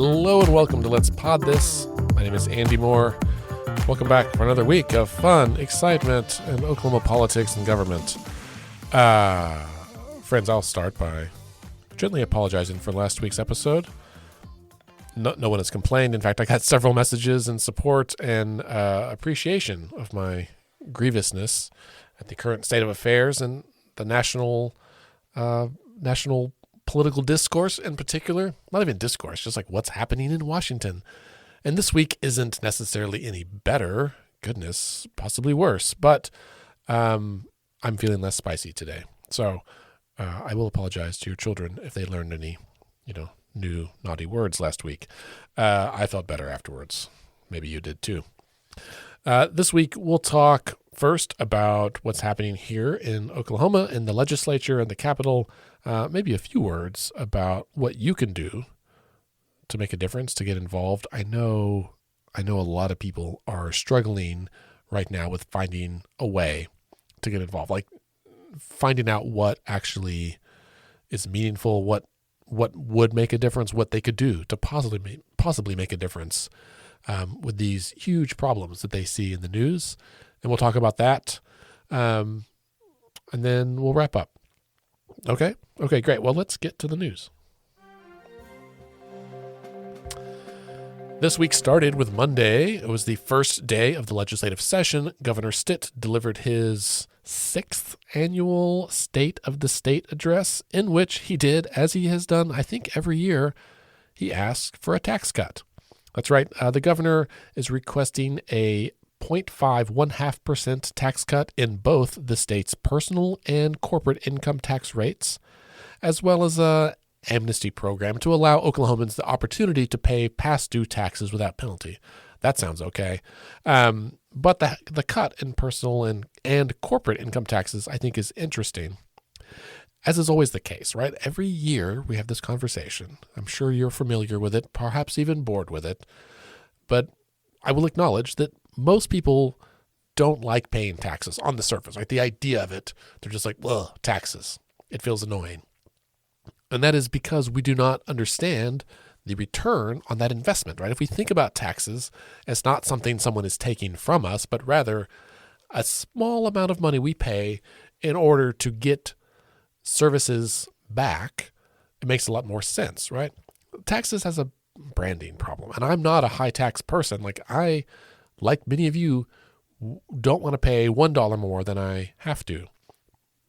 Hello and welcome to Let's Pod This. My name is Andy Moore. Welcome back for another week of fun, excitement, and Oklahoma politics and government. Friends, I'll start by gently apologizing for last week's episode. No one has complained. In fact, I got several messages in support and appreciation of my grievousness at the current state of affairs and the national political discourse in particular. Not even discourse, just like what's happening in Washington. And this week isn't necessarily any better. Goodness, possibly worse. But I'm feeling less spicy today. So I will apologize to your children if they learned any, new naughty words last week. I felt better afterwards. Maybe you did too. This week we'll talk first about what's happening here in Oklahoma in the legislature and the Capitol. Maybe a few words about what you can do to make a difference, to get involved. I know a lot of people are struggling right now with finding a way to get involved, like finding out what actually is meaningful, what would make a difference, what they could do to possibly make a difference with these huge problems that they see in the news. And we'll talk about that, and then we'll wrap up. Okay, great. Well, let's get to the news. This week started with Monday. It was the first day of the legislative session. Governor Stitt delivered his 6th annual State of the State address, in which he did, as he has done, I think, every year, he asked for a tax cut. That's right. The governor is requesting a 0.5% tax cut in both the state's personal and corporate income tax rates, as well as a amnesty program to allow Oklahomans the opportunity to pay past due taxes without penalty. That sounds okay. But the cut in personal and corporate income taxes, I think, is interesting. As is always the case, right? Every year we have this conversation. I'm sure you're familiar with it, perhaps even bored with it. But I will acknowledge that most people don't like paying taxes on the surface. Like the idea of it, they're just like, ugh, taxes. It feels annoying. And that is because we do not understand the return on that investment, right? If we think about taxes as not something someone is taking from us, but rather a small amount of money we pay in order to get services back, it makes a lot more sense, right? Taxes has a branding problem, and I'm not a high tax person. Like many of you, don't want to pay $1 more than I have to.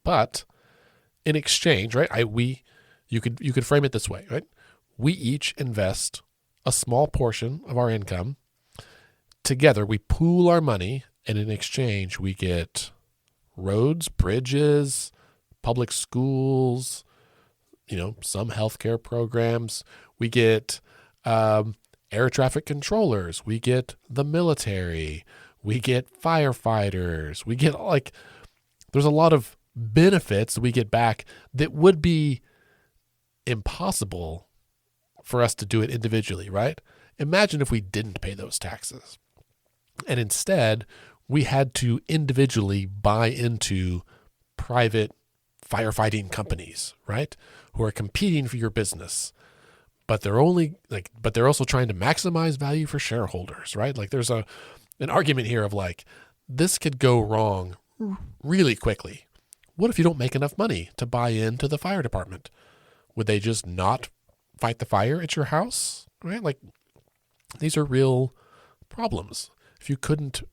But in exchange, right, you could frame it this way, right? We each invest a small portion of our income. Together, we pool our money, and in exchange, we get roads, bridges, public schools, some healthcare programs. We get air traffic controllers. We get the military. We get firefighters. We get there's a lot of benefits that we get back that would be impossible for us to do it individually, right? Imagine if we didn't pay those taxes and instead we had to individually buy into private firefighting companies, right? Who are competing for your business. But they're also trying to maximize value for shareholders, right? Like there's an argument here of this could go wrong really quickly. What if you don't make enough money to buy into the fire department? Would they just not fight the fire at your house? Right? These are real problems. If you couldn't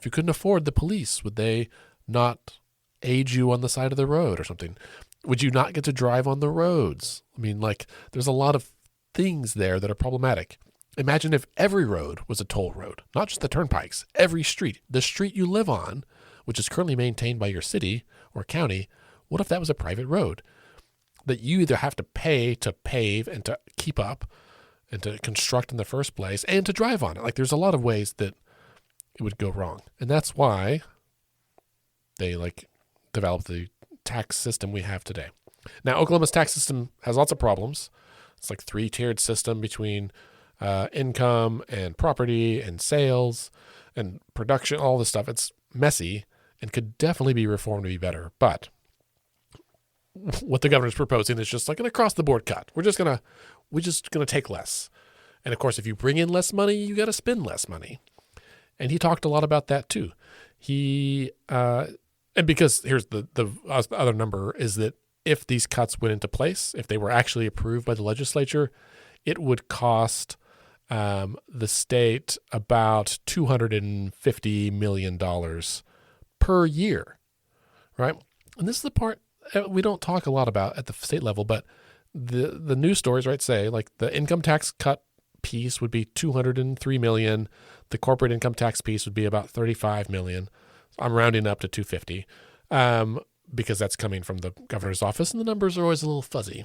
afford the police, would they not aid you on the side of the road or something? Would you not get to drive on the roads? I mean, there's a lot of things there that are problematic. Imagine if every road was a toll road, not just the turnpikes, every street, the street you live on, which is currently maintained by your city or county. What if that was a private road that you either have to pay to pave and to keep up and to construct in the first place and to drive on it? There's a lot of ways that it would go wrong. And that's why they developed the tax system we have today. Now, Oklahoma's tax system has lots of problems. It's 3-tiered system between income and property and sales and production, all this stuff. It's messy and could definitely be reformed to be better. But what the governor's proposing is just an across the board cut. We're just gonna take less. And of course, if you bring in less money, you got to spend less money. And he talked a lot about that too. And because here's the other number is that if these cuts went into place, if they were actually approved by the legislature, it would cost the state about $250 million per year, right? And this is the part we don't talk a lot about at the state level, but the news stories, right, say like the income tax cut piece would be $203 million. The corporate income tax piece would be about $35 million. I'm rounding up to 250 because that's coming from the governor's office, and the numbers are always a little fuzzy.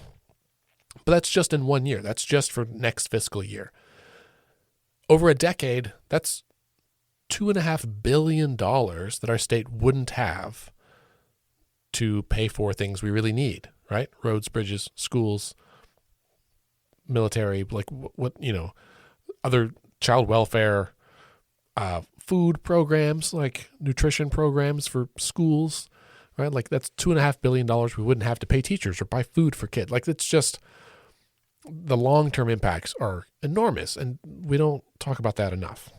But that's just in 1 year. That's just for next fiscal year. Over a decade, that's $2.5 billion that our state wouldn't have to pay for things we really need, right? Roads, bridges, schools, military, like other child welfare, food programs, like nutrition programs for schools, right? Like that's $2.5 billion we wouldn't have to pay teachers or buy food for kids. Like it's just, the long-term impacts are enormous, and we don't talk about that enough.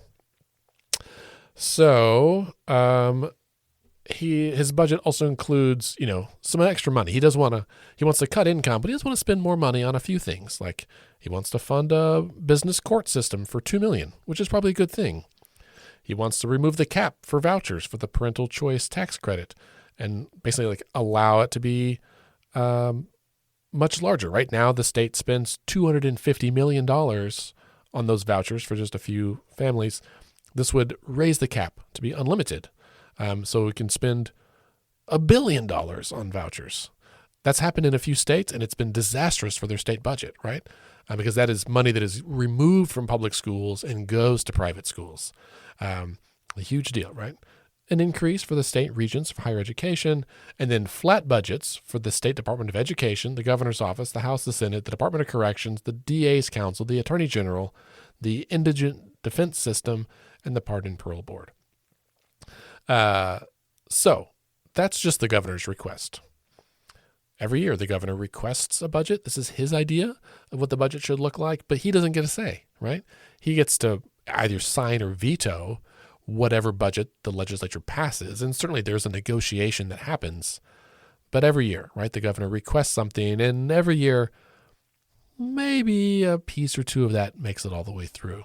So his budget also includes, some extra money. He wants to cut income, but he does want to spend more money on a few things. Like he wants to fund a business court system for $2 million, which is probably a good thing. He wants to remove the cap for vouchers for the parental choice tax credit and basically like allow it to be much larger. Right now, the state spends $250 million on those vouchers for just a few families. This would raise the cap to be unlimited. So we can spend $1 billion on vouchers. That's happened in a few states, and it's been disastrous for their state budget, right? Because that is money that is removed from public schools and goes to private schools. A huge deal, right? An increase for the state regents for higher education, and then flat budgets for the State Department of Education, the Governor's Office, the House, the Senate, the Department of Corrections, the DA's Council, the Attorney General, the Indigent Defense System, and the Pardon and Parole Board. So that's just the governor's request. Every year, the governor requests a budget. This is his idea of what the budget should look like, but he doesn't get a say, right? He gets to either sign or veto whatever budget the legislature passes. And certainly there's a negotiation that happens. But every year, right, the governor requests something, and every year, maybe a piece or two of that makes it all the way through.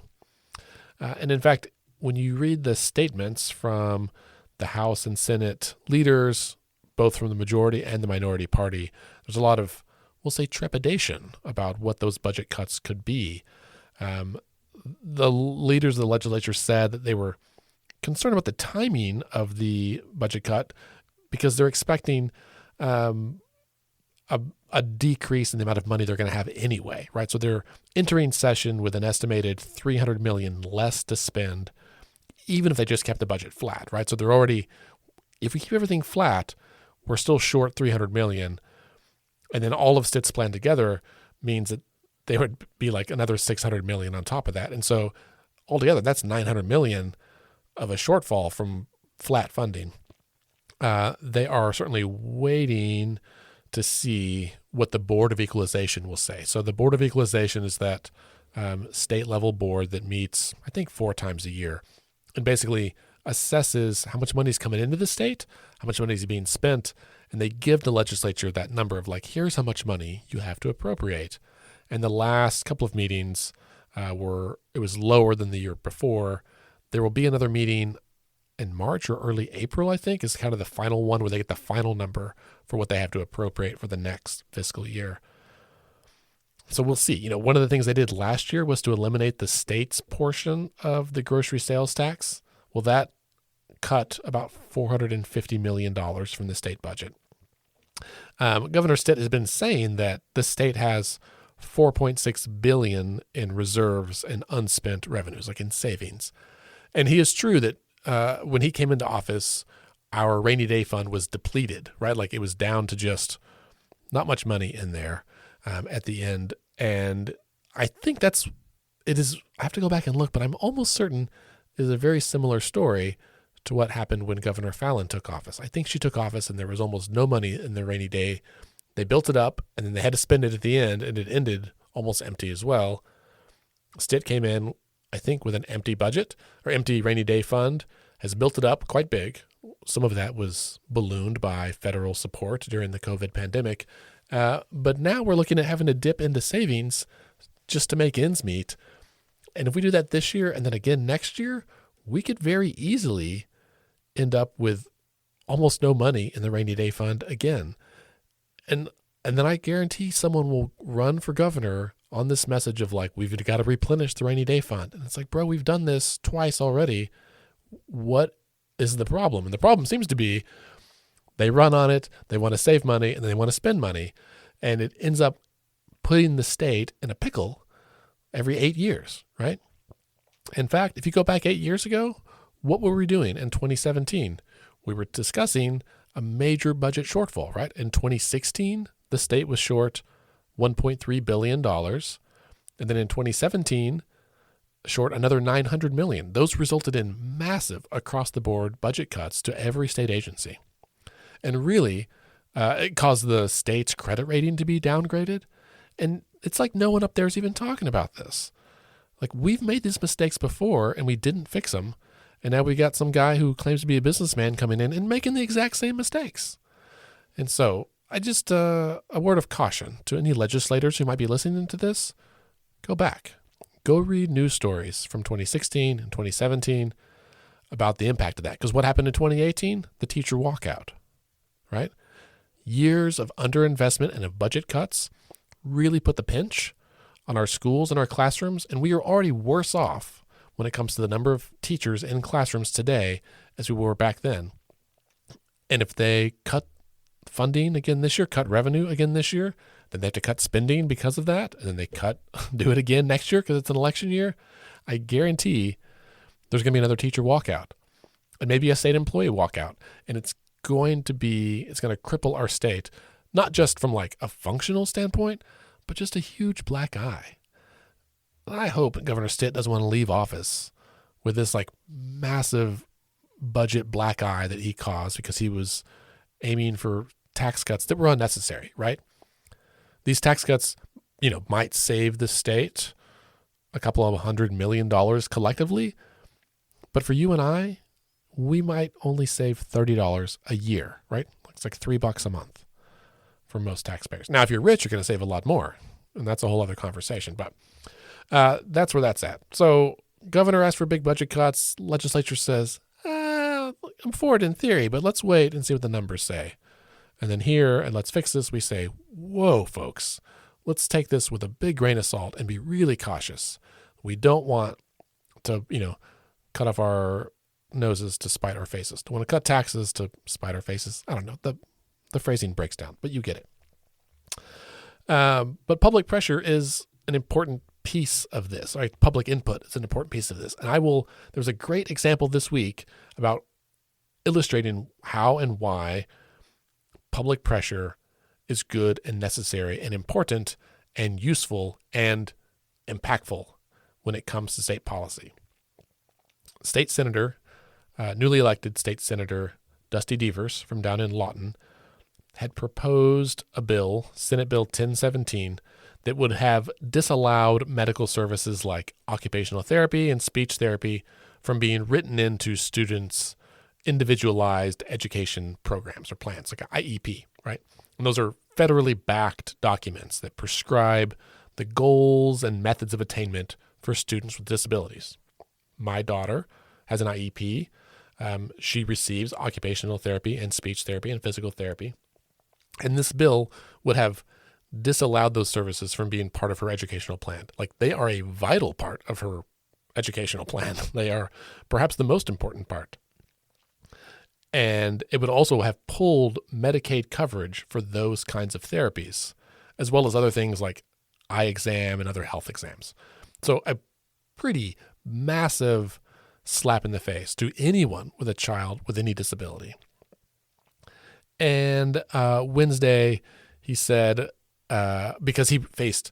And in fact, when you read the statements from the House and Senate leaders, both from the majority and the minority party, there's a lot of, we'll say, trepidation about what those budget cuts could be. The leaders of the legislature said that they were concerned about the timing of the budget cut because they're expecting a decrease in the amount of money they're going to have anyway, right? So they're entering session with an estimated $300 million less to spend, even if they just kept the budget flat, right? So they're already, if we keep everything flat, we're still short $300 million. And then all of Stitt's plan together means that they would be like another $600 million on top of that. And so altogether, that's $900 million of a shortfall from flat funding. They are certainly waiting to see what the Board of Equalization will say. So the Board of Equalization is that state-level board that meets, I think, 4 times a year and basically assesses how much money is coming into the state, how much money is being spent, and they give the legislature that number of like, here's how much money you have to appropriate. And the last couple of meetings it was lower than the year before. There will be another meeting in March or early April, I think, is kind of the final one where they get the final number for what they have to appropriate for the next fiscal year. So we'll see. One of the things they did last year was to eliminate the state's portion of the grocery sales tax. Well, that cut about $450 million from the state budget. Governor Stitt has been saying that the state has $4.6 billion in reserves and unspent revenues, like in savings. And he is true that when he came into office, our rainy day fund was depleted, right? Like it was down to just not much money in there at the end. And I think I have to go back and look, but I'm almost certain it is a very similar story to what happened when Governor Fallin took office. I think she took office and there was almost no money in the rainy day. They built it up and then they had to spend it at the end, and it ended almost empty as well. Stitt came in, I think, with an empty budget or empty rainy day fund, has built it up quite big. Some of that was ballooned by federal support during the COVID pandemic. But now we're looking at having to dip into savings just to make ends meet. And if we do that this year and then again next year, we could very easily end up with almost no money in the rainy day fund again. And then I guarantee someone will run for governor on this message of like, we've got to replenish the rainy day fund. And it's like, bro, we've done this twice already. What is the problem? And the problem seems to be they run on it, they want to save money, and they want to spend money. And it ends up putting the state in a pickle every 8 years, right? In fact, if you go back 8 years ago, what were we doing in 2017? We were discussing a major budget shortfall, right? In 2016, the state was short $1.3 billion. And then in 2017, short another $900 million. Those resulted in massive across-the-board budget cuts to every state agency. And really, it caused the state's credit rating to be downgraded. And it's like no one up there is even talking about this. Like, we've made these mistakes before, and we didn't fix them. And now we got some guy who claims to be a businessman coming in and making the exact same mistakes. And so I just, a word of caution to any legislators who might be listening to this, go back. Go read news stories from 2016 and 2017 about the impact of that. Because what happened in 2018? The teacher walkout, right? Years of underinvestment and of budget cuts really put the pinch on our schools and our classrooms, and we are already worse off when it comes to the number of teachers in classrooms today as we were back then. And if they cut funding again this year, cut revenue again this year, then they have to cut spending because of that, and then they do it again next year because it's an election year, I guarantee there's going to be another teacher walkout and maybe a state employee walkout. And it's going to cripple our state, not just from like a functional standpoint, but just a huge black eye. I hope Governor Stitt doesn't want to leave office with this like massive budget black eye that he caused because he was aiming for tax cuts that were unnecessary, right? These tax cuts, might save the state a couple of $100 million collectively, but for you and I, we might only save $30 a year, right? It's like $3 a month for most taxpayers. Now, if you're rich, you're going to save a lot more, and that's a whole other conversation, but that's where that's at. So governor asked for big budget cuts. Legislature says, I'm for it in theory, but let's wait and see what the numbers say. And then here, and let's fix this, we say, whoa, folks, let's take this with a big grain of salt and be really cautious. We don't want to, cut off our noses to spite our faces. Don't want to cut taxes to spite our faces. I don't know. The phrasing breaks down, but you get it. But public pressure is an important piece of this, right? Public input is an important piece of this. And there's a great example this week about illustrating how and why public pressure is good and necessary and important and useful and impactful when it comes to state policy. State Senator, newly elected State Senator Dusty Devers from down in Lawton, had proposed a bill, Senate Bill 1017, that would have disallowed medical services like occupational therapy and speech therapy from being written into students' individualized education programs or plans, like an IEP, right? And those are federally backed documents that prescribe the goals and methods of attainment for students with disabilities. My daughter has an IEP. She receives occupational therapy and speech therapy and physical therapy. And this bill would have disallowed those services from being part of her educational plan. Like, they are a vital part of her educational plan. They are perhaps the most important part. And it would also have pulled Medicaid coverage for those kinds of therapies, as well as other things like eye exam and other health exams. So a pretty massive slap in the face to anyone with a child with any disability. And Wednesday, he said, because he faced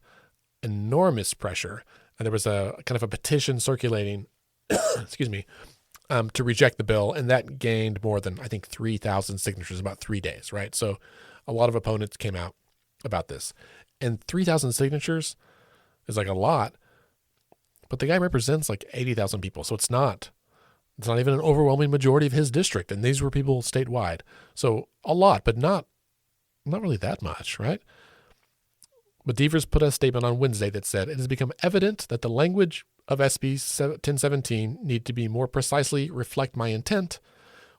enormous pressure, and there was a kind of a petition circulating, to reject the bill, and that gained more than, I think, 3,000 signatures in about 3 days, right? So a lot of opponents came out about this. And 3,000 signatures is like a lot but the guy represents like 80,000 people. So it's not even an overwhelming majority of his district. And these were people statewide. So a lot, but not really that much, right? But Devers put a statement on Wednesday that said, it has become evident that the language of SB 1017 need to be more precisely reflect my intent,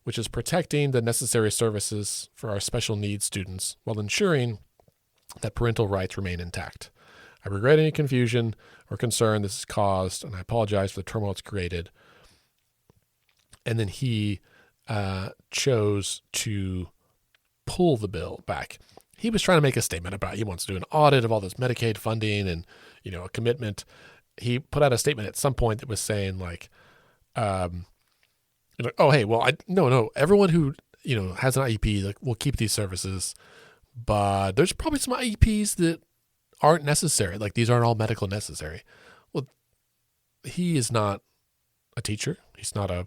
which is protecting the necessary services for our special needs students while ensuring that parental rights remain intact. I regret any confusion or concern this has caused, and I apologize for the turmoil it's created. And then he chose to pull the bill back. He was trying to make a statement about he wants to do an audit of all this Medicaid funding and, a commitment. He put out a statement at some point that was saying like, oh, hey, well, no, everyone who, has an IEP, like, will keep these services, but there's probably some IEPs that aren't necessary. Like, these aren't all medical necessary. Well, he is not a teacher. He's not a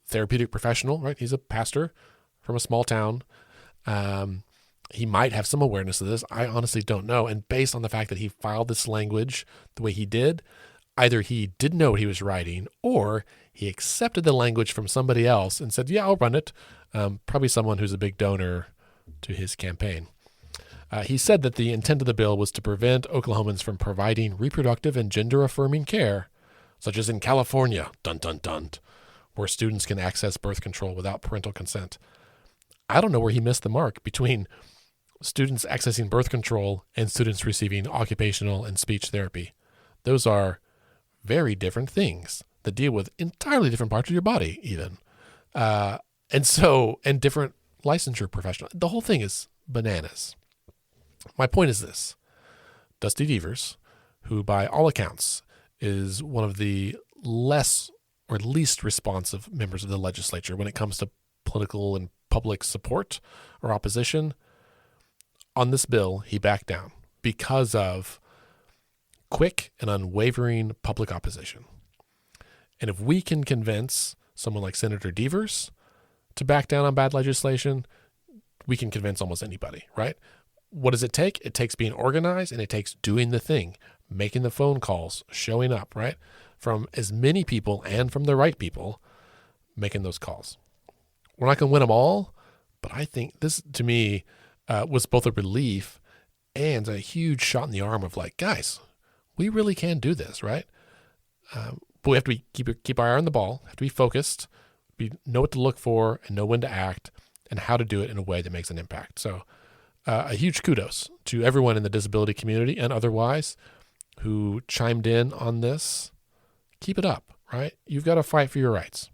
therapeutic professional, right? He's a pastor from a small town. He might have some awareness of this. I honestly don't know. And based on the fact that he filed this language the way he did, either he didn't know what he was writing or he accepted the language from somebody else and said, yeah, I'll run it. Probably someone who's a big donor to his campaign. He said that the intent of the bill was to prevent Oklahomans from providing reproductive and gender-affirming care, such as in California, dun, dun, dun, where students can access birth control without parental consent. I don't know where he missed the mark between students accessing birth control and students receiving occupational and speech therapy. Those are very different things that deal with entirely different parts of your body, even. And different licensure professional. The whole thing is bananas. My point is this. Dusty Devers, who by all accounts is one of the less or least responsive members of the legislature when it comes to political and public support or opposition, on this bill, he backed down because of quick and unwavering public opposition. And if we can convince someone like Senator Devers to back down on bad legislation, we can convince almost anybody, right? What does it take? It takes being organized, and it takes doing the thing, making the phone calls, showing up, right? From as many people and from the right people making those calls. We're not going to win them all, but I think this, to me, was both a relief and a huge shot in the arm of like, guys, we really can do this, right? But we have to keep our eye on the ball, have to be focused, know what to look for and know when to act and how to do it in a way that makes an impact. So a huge kudos to everyone in the disability community and otherwise who chimed in on this. Keep it up, right? You've got to fight for your rights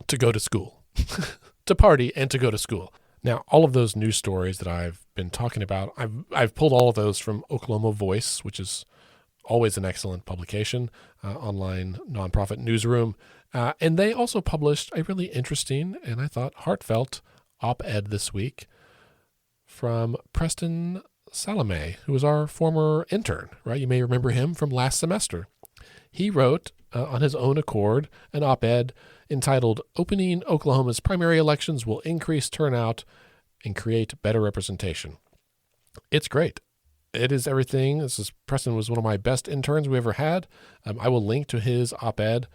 to go to school, to party and to go to school. Now, all of those news stories that I've been talking about, I've pulled all of those from Oklahoma Voice, which is always an excellent publication, online nonprofit newsroom. And they also published a really interesting and I thought heartfelt op-ed this week from Preston Salome, who was our former intern, right? You may remember him from last semester. He wrote on his own accord an op-ed entitled "Opening Oklahoma's Primary Elections Will Increase Turnout and Create Better Representation." It's great. It is everything. Preston was one of my best interns we ever had. I will link to his op-ed.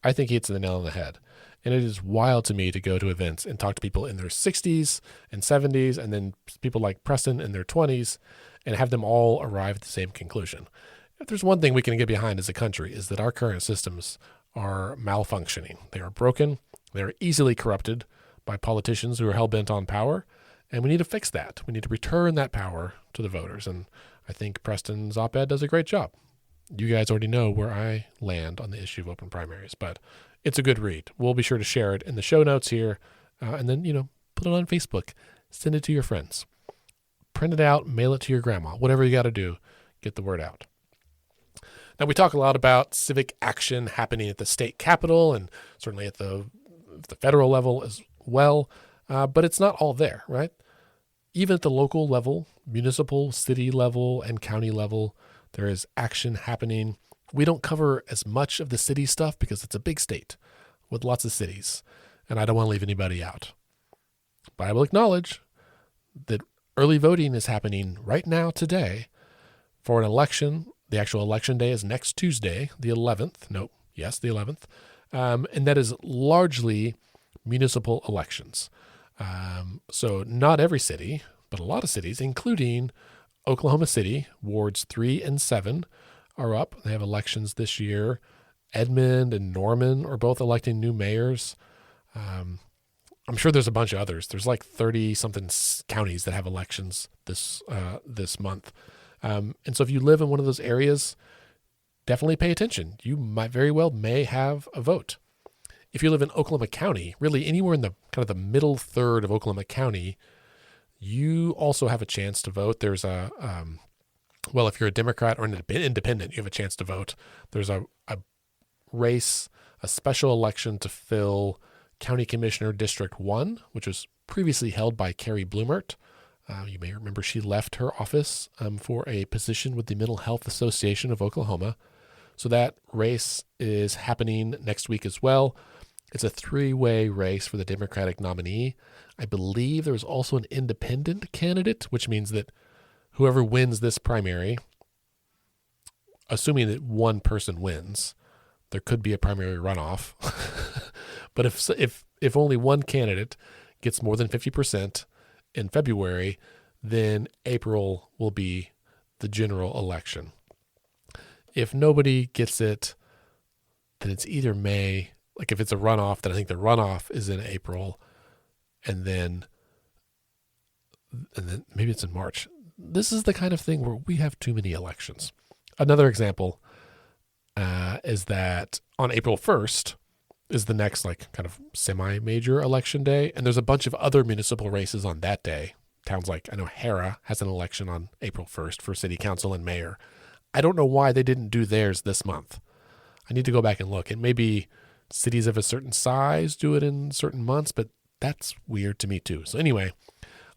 I think he hits the nail on the head. And it is wild to me to go to events and talk to people in their 60s and 70s and then people like Preston in their 20s and have them all arrive at the same conclusion. If there's one thing we can get behind as a country is that our current systems are malfunctioning. They are broken. They are easily corrupted by politicians who are hell-bent on power. And we need to fix that. We need to return that power to the voters. And I think Preston's op-ed does a great job. You guys already know where I land on the issue of open primaries, but it's a good read. We'll be sure to share it in the show notes here. And then, put it on Facebook. Send it to your friends. Print it out, mail it to your grandma. Whatever you got to do, get the word out. Now, we talk a lot about civic action happening at the state capitol and certainly at the federal level as well. But it's not all there, right? Even at the local level, municipal, city level, and county level, there is action happening. We don't cover as much of the city stuff because it's a big state with lots of cities, and I don't want to leave anybody out. But I will acknowledge that early voting is happening right now today for an election The actual election day is next Tuesday, the 11th. Nope. Yes, the 11th. And that is largely municipal elections. So not every city, but a lot of cities, including Oklahoma City, Wards 3 and 7 are up. They have elections this year. Edmond and Norman are both electing new mayors. I'm sure there's a bunch of others. There's like 30-something counties that have elections this month. And so if you live in one of those areas, definitely pay attention. You might very well may have a vote. If you live in Oklahoma County, really anywhere in the kind of the middle third of Oklahoma County, you also have a chance to vote. There's well, if you're a Democrat or an independent, you have a chance to vote. There's a race, a special election to fill County Commissioner District 1, which was previously held by Carrie Blumert. You may remember she left her office for a position with the Mental Health Association of Oklahoma. So that race is happening next week as well. It's a three-way race for the Democratic nominee. I believe there's also an independent candidate, which means that whoever wins this primary, assuming that one person wins, there could be a primary runoff. But if only one candidate gets more than 50% in February, then April will be the general election. If nobody gets it, then it's either May. Like if it's a runoff, then I think the runoff is in April, and then maybe it's in March. This is the kind of thing where we have too many elections. Another example is that on April 1st is the next like kind of semi-major election day, and there's a bunch of other municipal races on that day. Towns like, I know Harrah has an election on April 1st for city council and mayor. I don't know why they didn't do theirs this month. I need to go back and look. And maybe cities of a certain size do it in certain months, but that's weird to me too. So anyway,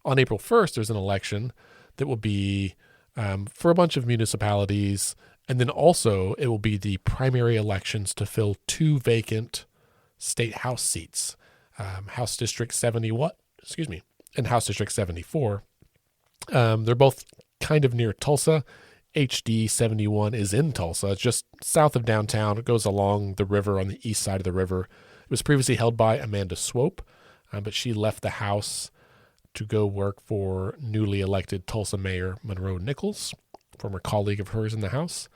on April 1st, there's an election that will be for a bunch of municipalities. And then also it will be the primary elections to fill 2 vacant state house seats, House District 71, and House District 74. They're both kind of near Tulsa. HD 71 is in Tulsa. It's just south of downtown. It goes along the river on the east side of the river. It was previously held by Amanda Swope, but she left the House to go work for newly elected Tulsa Mayor Monroe Nichols, former colleague of hers in the House.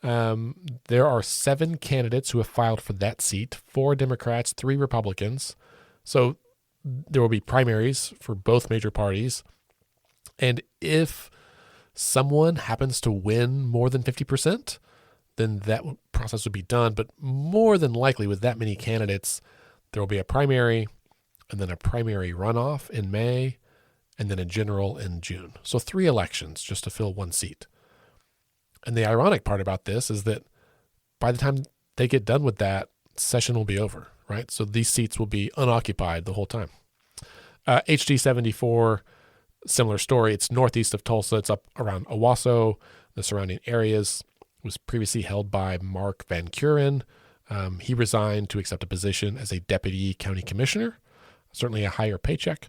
There are 7 candidates who have filed for that seat, 4 Democrats, 3 Republicans. So there will be primaries for both major parties. And if someone happens to win more than 50%, then that process would be done. But more than likely with that many candidates, there will be a primary and then a primary runoff in May and then a general in June. So 3 elections just to fill 1 seat. And the ironic part about this is that by the time they get done with that, session will be over, right? So these seats will be unoccupied the whole time. HD 74, similar story. It's northeast of Tulsa. It's up around Owasso, the surrounding areas. It was previously held by Mark Van Kuren. He resigned to accept a position as a deputy county commissioner, certainly a higher paycheck,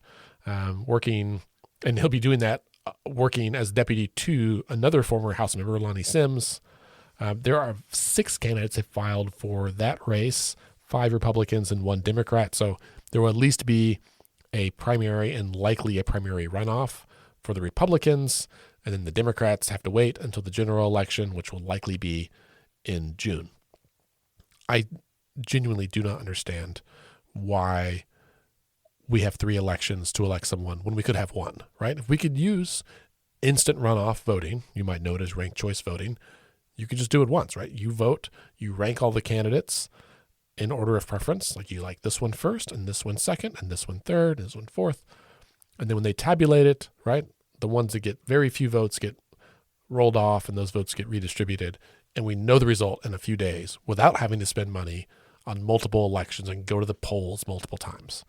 working, and he'll be doing that working as deputy to another former House member, Lonnie Sims. There are 6 candidates that filed for that race, 5 Republicans and 1 Democrat. So there will at least be a primary and likely a primary runoff for the Republicans. And then the Democrats have to wait until the general election, which will likely be in June. I genuinely do not understand why we have 3 elections to elect someone when we could have 1, right? If we could use instant runoff voting, you might know it as ranked choice voting, you could just do it once, right? You vote, you rank all the candidates in order of preference, like you like this one first and this one second and this one third and this one fourth. And then when they tabulate it, right, the ones that get very few votes get rolled off and those votes get redistributed. And we know the result in a few days without having to spend money on multiple elections and go to the polls multiple times.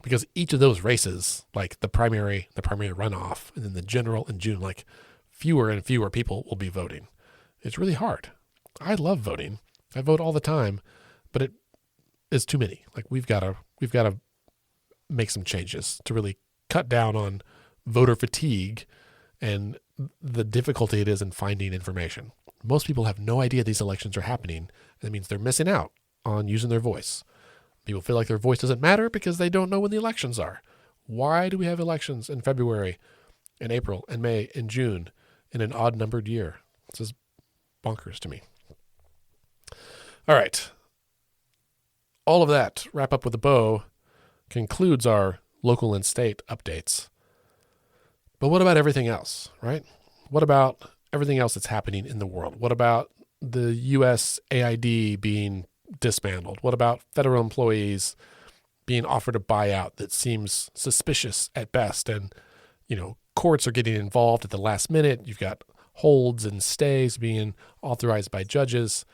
Because each of those races, like the primary runoff, and then the general in June, like fewer and fewer people will be voting. It's really hard. I love voting. I vote all the time, but it is too many. Like we've got to make some changes to really cut down on voter fatigue and the difficulty it is in finding information. Most people have no idea these elections are happening. And that means they're missing out on using their voice. People feel like their voice doesn't matter because they don't know when the elections are. Why do we have elections in February, in April, in May, in June, in an odd-numbered year? This is bonkers to me. All right. All of that, wrap up with a bow, concludes our local and state updates. But what about everything else, right? What about everything else that's happening in the world? What about the U.S. AID being dismantled? What about federal employees being offered a buyout that seems suspicious at best? And, courts are getting involved at the last minute. You've got holds and stays being authorized by judges.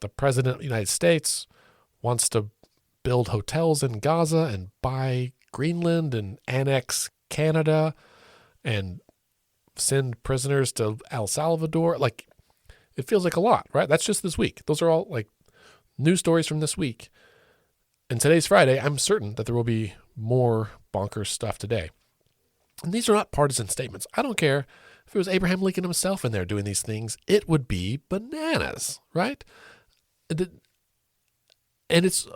The president of the United States wants to build hotels in Gaza and buy Greenland and annex Canada and send prisoners to El Salvador. Like, it feels like a lot, right? That's just this week. Those are all like news stories from this week. And today's Friday. I'm certain that there will be more bonkers stuff today. And these are not partisan statements. I don't care if it was Abraham Lincoln himself in there doing these things. It would be bananas, right? And it's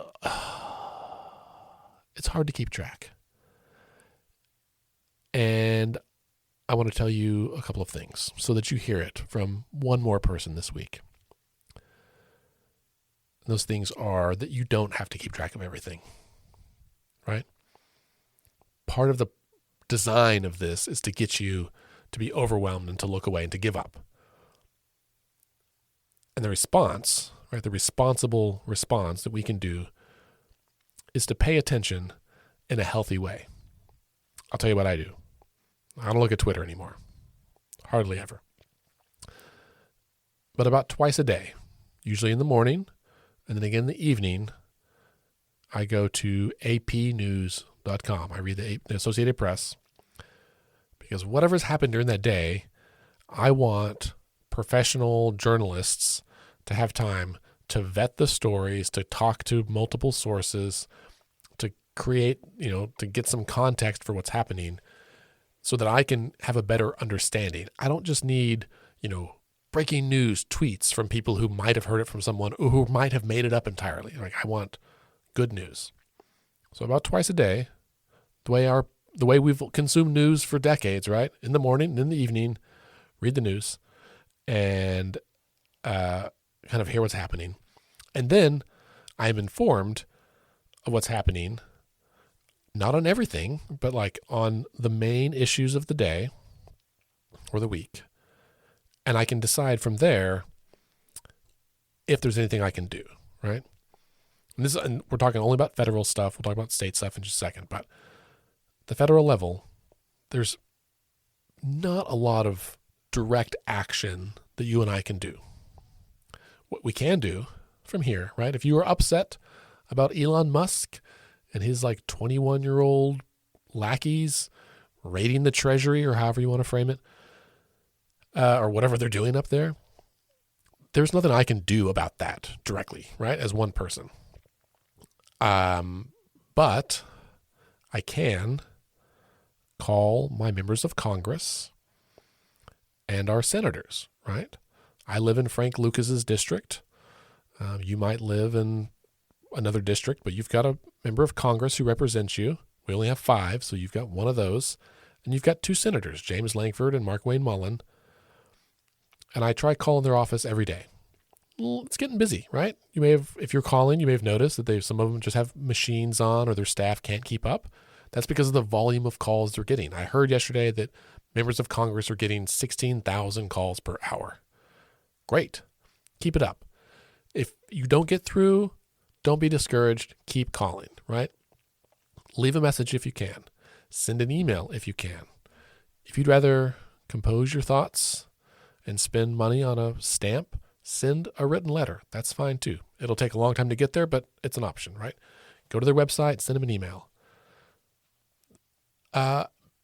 hard to keep track. And I want to tell you a couple of things so that you hear it from one more person this week. Those things are that you don't have to keep track of everything, right? Part of the design of this is to get you to be overwhelmed and to look away and to give up. And the response, right, the responsible response that we can do is to pay attention in a healthy way. I'll tell you what I do. I don't look at Twitter anymore. Hardly ever. But about twice a day, usually in the morning, and then again in the evening, I go to apnews.com. I read the Associated Press because whatever's happened during that day, I want professional journalists to have time to vet the stories, to talk to multiple sources, to create, to get some context for what's happening so that I can have a better understanding. I don't just need, breaking news tweets from people who might have heard it from someone who might have made it up entirely. Like, I want good news. So about twice a day, the way we've consumed news for decades, right? In the morning and in the evening, read the news and kind of hear what's happening. And then I'm informed of what's happening, not on everything, but like on the main issues of the day or the week. And I can decide from there if there's anything I can do, right? And we're talking only about federal stuff. We'll talk about state stuff in just a second. But the federal level, there's not a lot of direct action that you and I can do. What we can do from here, right? If you are upset about Elon Musk and his 21-year-old lackeys raiding the treasury, or however you want to frame it, or whatever they're doing up there, there's nothing I can do about that directly, right? As one person. But I can call my members of Congress and our senators, right? I live in Frank Lucas's district. You might live in another district, but you've got a member of Congress who represents you. We only have 5, so you've got one of those. And you've got 2 senators, James Lankford and Mark Wayne Mullen. And I try calling their office every day. Well, it's getting busy, right? You may have, if you're calling, you may have noticed that some of them just have machines on or their staff can't keep up. That's because of the volume of calls they're getting. I heard yesterday that members of Congress are getting 16,000 calls per hour. Great. Keep it up. If you don't get through, don't be discouraged. Keep calling, right? Leave a message if you can. Send an email if you can. If you'd rather compose your thoughts and spend money on a stamp, send a written letter. That's fine too. It'll take a long time to get there, but it's an option, right? Go to their website, send them an email.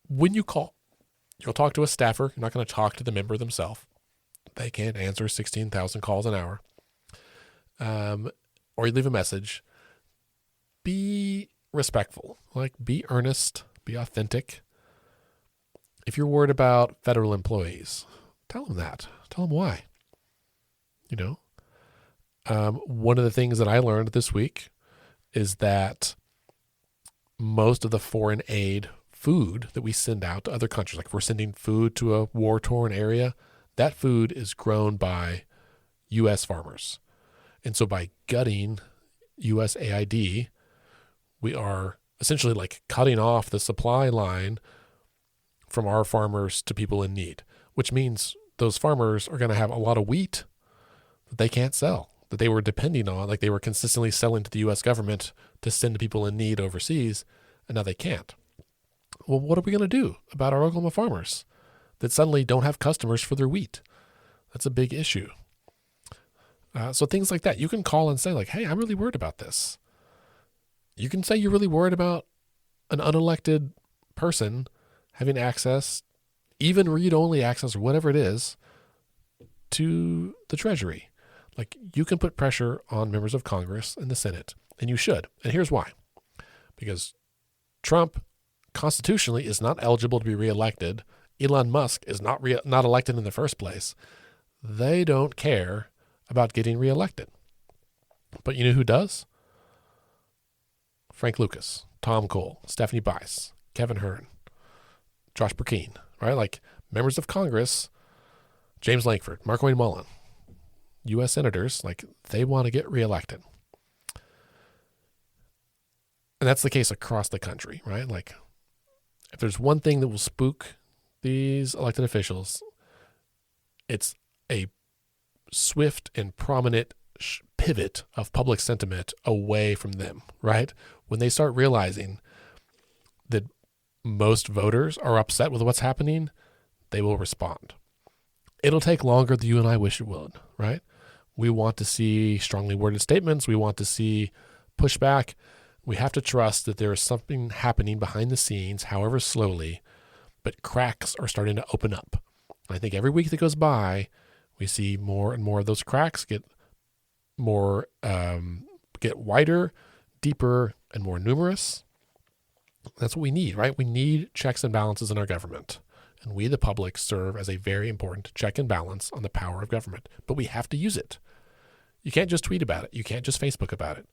When you call, you'll talk to a staffer. You're not going to talk to the member themselves. They can't answer 16,000 calls an hour. Or you leave a message. Be respectful. Be earnest. Be authentic. If you're worried about federal employees, tell them that. Tell them why. you know. One of the things that I learned this week is that most of the foreign aid food that we send out to other countries, like if we're sending food to a war-torn area, that food is grown by U.S. farmers. And so by gutting USAID, we are essentially like cutting off the supply line from our farmers to people in need, which means those farmers are going to have a lot of wheat that they can't sell, that they were depending on, like they were consistently selling to the U.S. government to send to people in need overseas, and now they can't. Well, what are we going to do about our Oklahoma farmers that suddenly don't have customers for their wheat? That's a big issue. So things like that, you can call and say like, hey, I'm really worried about this. You can say you're really worried about an unelected person having access, even read-only access or whatever it is, to the Treasury. Like, you can put pressure on members of Congress and the Senate, and you should. And here's why. Because Trump constitutionally is not eligible to be reelected. Elon Musk is not elected in the first place. They don't care about getting reelected. But you know who does? Frank Lucas, Tom Cole, Stephanie Bice, Kevin Hern, Josh Burkeen, right? Like members of Congress, James Lankford, Mark Wayne Mullen, U.S. senators, like they want to get reelected. And that's the case across the country, right? Like if there's one thing that will spook these elected officials, it's a swift and prominent pivot of public sentiment away from them, right? When they start realizing that most voters are upset with what's happening, they will respond. It'll take longer than you and I wish it would, right? We want to see strongly worded statements. We want to see pushback. We have to trust that there is something happening behind the scenes, however slowly, but cracks are starting to open up. And I think every week that goes by, we see more and more of those cracks get wider, deeper, and more numerous. That's what we need, right? We need checks and balances in our government. And we, the public, serve as a very important check and balance on the power of government. But we have to use it. You can't just tweet about it. You can't just Facebook about it.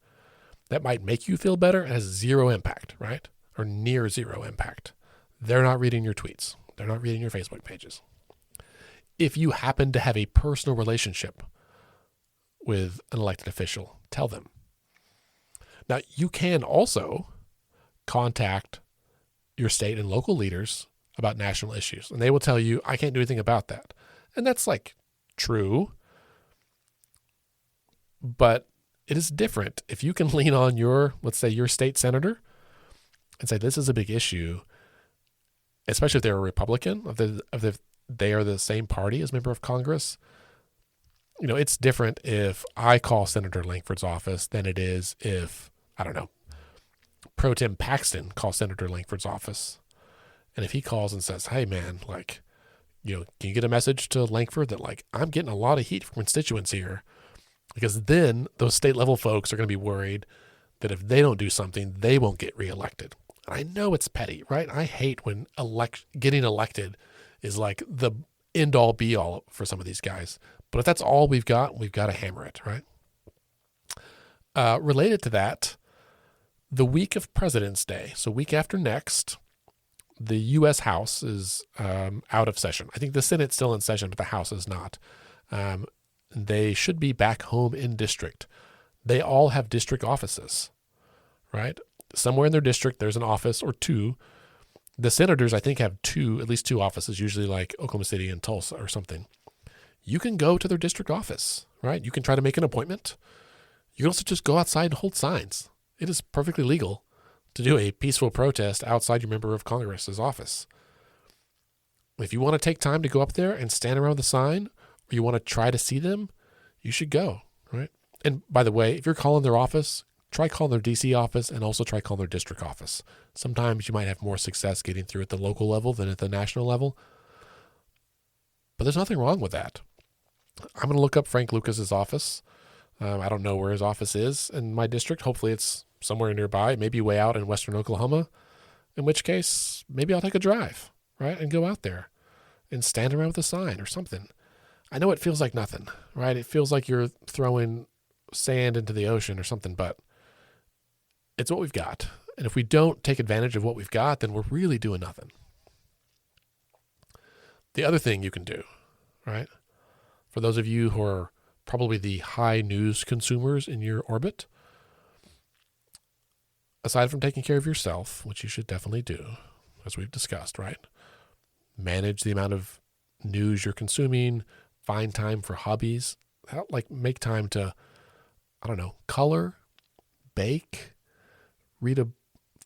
That might make you feel better. It has zero impact, right? Or near zero impact. They're not reading your tweets. They're not reading your Facebook pages. If you happen to have a personal relationship with an elected official, tell them. Now, you can also contact your state and local leaders about national issues, and they will tell you, I can't do anything about that. And that's like true, but it is different. If you can lean on your, let's say your state senator and say, this is a big issue, especially if they're a Republican, if they are the same party as member of Congress. You know, it's different if I call Senator Lankford's office than it is if, I don't know, Pro Tem Paxton calls Senator Lankford's office. And if he calls and says, hey man, like, you know, can you get a message to Lankford that like, I'm getting a lot of heat from constituents here, because then those state level folks are going to be worried that if they don't do something, they won't get reelected. And I know it's petty, right? I hate when getting elected is like the end all be all for some of these guys. But if that's all we've got to hammer it, right? Related to that, the week of President's Day, so week after next, the U.S. House is out of session. I think the Senate's still in session, but the House is not. They should be back home in district. They all have district offices, right? Somewhere in their district, there's an office or two. The senators, I think, have at least two offices, usually like Oklahoma City and Tulsa or something. You can go to their district office, right? You can try to make an appointment. You can also just go outside and hold signs. It is perfectly legal to do a peaceful protest outside your member of Congress's office. If you want to take time to go up there and stand around the sign, or you want to try to see them, you should go, right? And by the way, if you're calling their office, try calling their DC office and also try calling their district office. Sometimes you might have more success getting through at the local level than at the national level. But there's nothing wrong with that. I'm going to look up Frank Lucas's office. I don't know where his office is in my district. Hopefully it's somewhere nearby, maybe way out in western Oklahoma, in which case maybe I'll take a drive, right, and go out there and stand around with a sign or something. I know it feels like nothing, right? It feels like you're throwing sand into the ocean or something, but it's what we've got. And if we don't take advantage of what we've got, then we're really doing nothing. The other thing you can do, right? For those of you who are probably the high news consumers in your orbit, aside from taking care of yourself, which you should definitely do, as we've discussed, right? Manage the amount of news you're consuming, find time for hobbies, like make time to, I don't know, color, bake, read a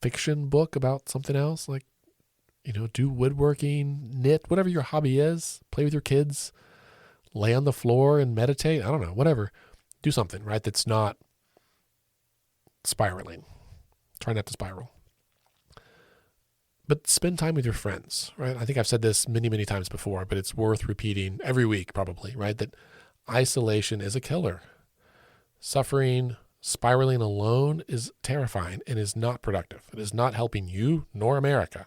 fiction book about something else, like, do woodworking, knit, whatever your hobby is, play with your kids, lay on the floor and meditate. I don't know, whatever. Do something, right? That's not spiraling. Try not to spiral. But spend time with your friends, right? I think I've said this many, many times before, but it's worth repeating every week probably, right? That isolation is a killer. Suffering, spiraling alone is terrifying and is not productive. It is not helping you nor America.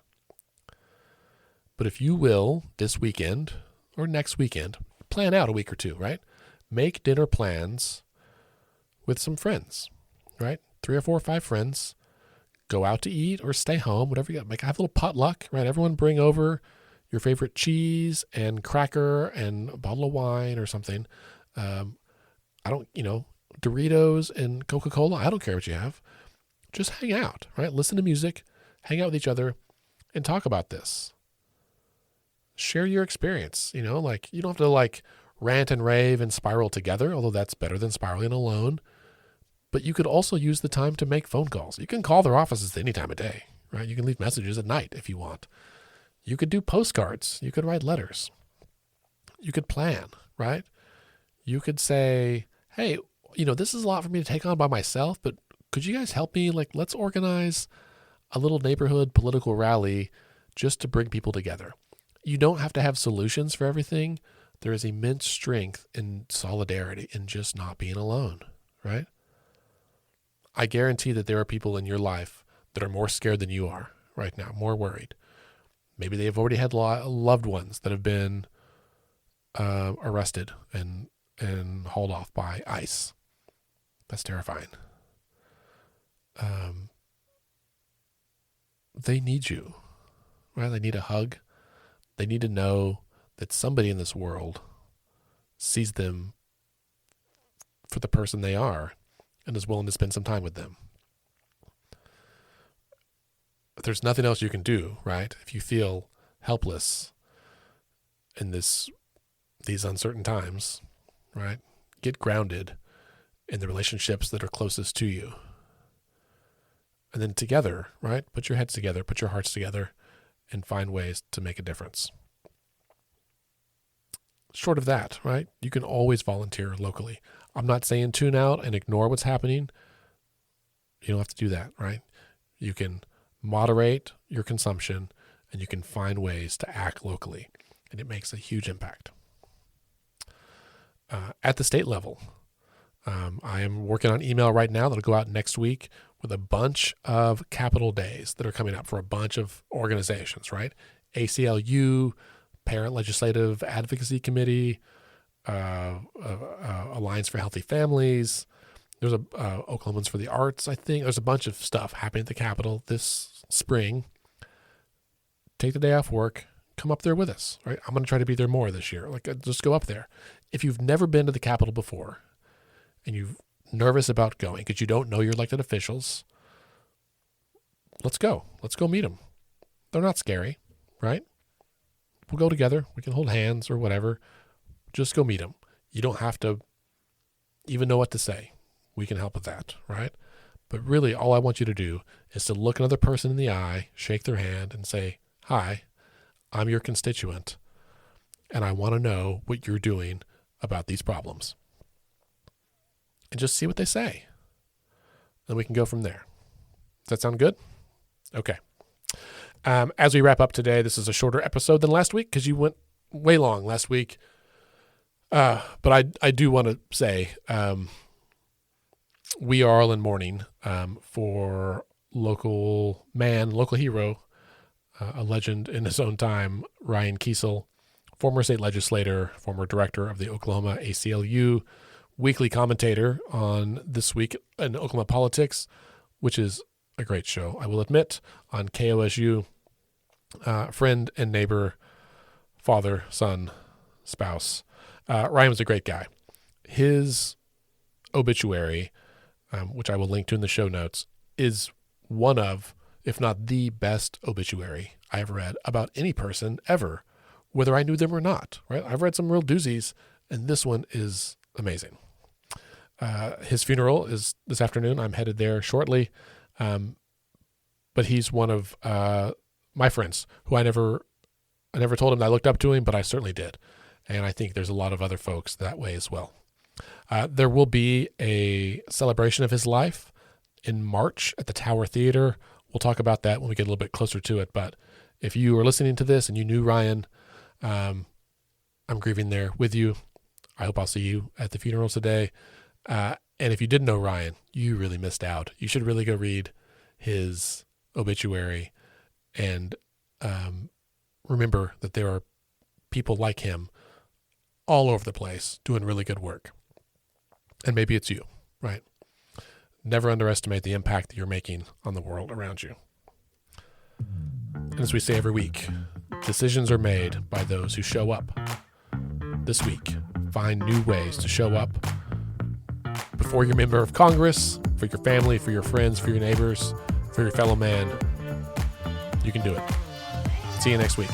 But if you will, this weekend or next weekend, plan out a week or two, right? Make dinner plans with some friends, right? 3 or 4 or 5 friends. Go out to eat or stay home, whatever you got. Have a little potluck, right? Everyone bring over your favorite cheese and cracker and a bottle of wine or something. Doritos and Coca-Cola. I don't care what you have. Just hang out, right? Listen to music, hang out with each other, and talk about this. Share your experience. You don't have to rant and rave and spiral together, although that's better than spiraling alone. But you could also use the time to make phone calls. You can call their offices any time of day, right? You can leave messages at night if you want. You could do postcards. You could write letters. You could plan, right? You could say, hey, this is a lot for me to take on by myself, but could you guys help me? Let's organize a little neighborhood political rally just to bring people together. You don't have to have solutions for everything. There is immense strength in solidarity in just not being alone, right? I guarantee that there are people in your life that are more scared than you are right now, more worried. Maybe they have already had loved ones that have been arrested and hauled off by ICE. That's terrifying. They need you, right? They need a hug. They need to know that somebody in this world sees them for the person they are and is willing to spend some time with them. If there's nothing else you can do, right? If you feel helpless in these uncertain times, right? Get grounded in the relationships that are closest to you. And then together, right? Put your heads together, put your hearts together, and find ways to make a difference. Short of that, right? You can always volunteer locally. I'm not saying tune out and ignore what's happening. You don't have to do that, right? You can moderate your consumption and you can find ways to act locally, and it makes a huge impact. At the state level, I am working on email right now that'll go out next week with a bunch of capital days that are coming up for a bunch of organizations, right? ACLU, Parent Legislative Advocacy Committee, Alliance for Healthy Families. There's Oklahomans for the Arts, I think. There's a bunch of stuff happening at the Capitol this spring. Take the day off work. Come up there with us, right? I'm going to try to be there more this year. Just go up there. If you've never been to the Capitol before and you're nervous about going because you don't know your elected officials, let's go. Let's go meet them. They're not scary, right? We'll go together. We can hold hands or whatever. Just go meet them. You don't have to even know what to say. We can help with that, right? But really, all I want you to do is to look another person in the eye, shake their hand, and say, hi, I'm your constituent, and I want to know what you're doing about these problems. And just see what they say. Then we can go from there. Does that sound good? Okay. As we wrap up today, this is a shorter episode than last week because you went way long last week. But I do want to say we are all in mourning for local hero, a legend in his own time, Ryan Kiesel, former state legislator, former director of the Oklahoma ACLU, weekly commentator on This Week in Oklahoma Politics, which is a great show, I will admit, on KOSU. Friend and neighbor, father, son, spouse. Ryan was a great guy. His obituary, which I will link to in the show notes, is one of, if not the best obituary I ever read about any person ever, whether I knew them or not. Right? I've read some real doozies, and this one is amazing. His funeral is this afternoon. I'm headed there shortly. But he's one of my friends who I never told him that I looked up to him, but I certainly did. And I think there's a lot of other folks that way as well. There will be a celebration of his life in March at the Tower Theater. We'll talk about that when we get a little bit closer to it. But if you are listening to this and you knew Ryan, I'm grieving there with you. I hope I'll see you at the funeral today. And if you didn't know Ryan, you really missed out. You should really go read his obituary and remember that there are people like him all over the place doing really good work. And maybe it's you, right? Never underestimate the impact that you're making on the world around you. And as we say every week, decisions are made by those who show up. This week, find new ways to show up before you're a member of Congress, for your family, for your friends, for your neighbors, for your fellow man. You can do it. See you next week.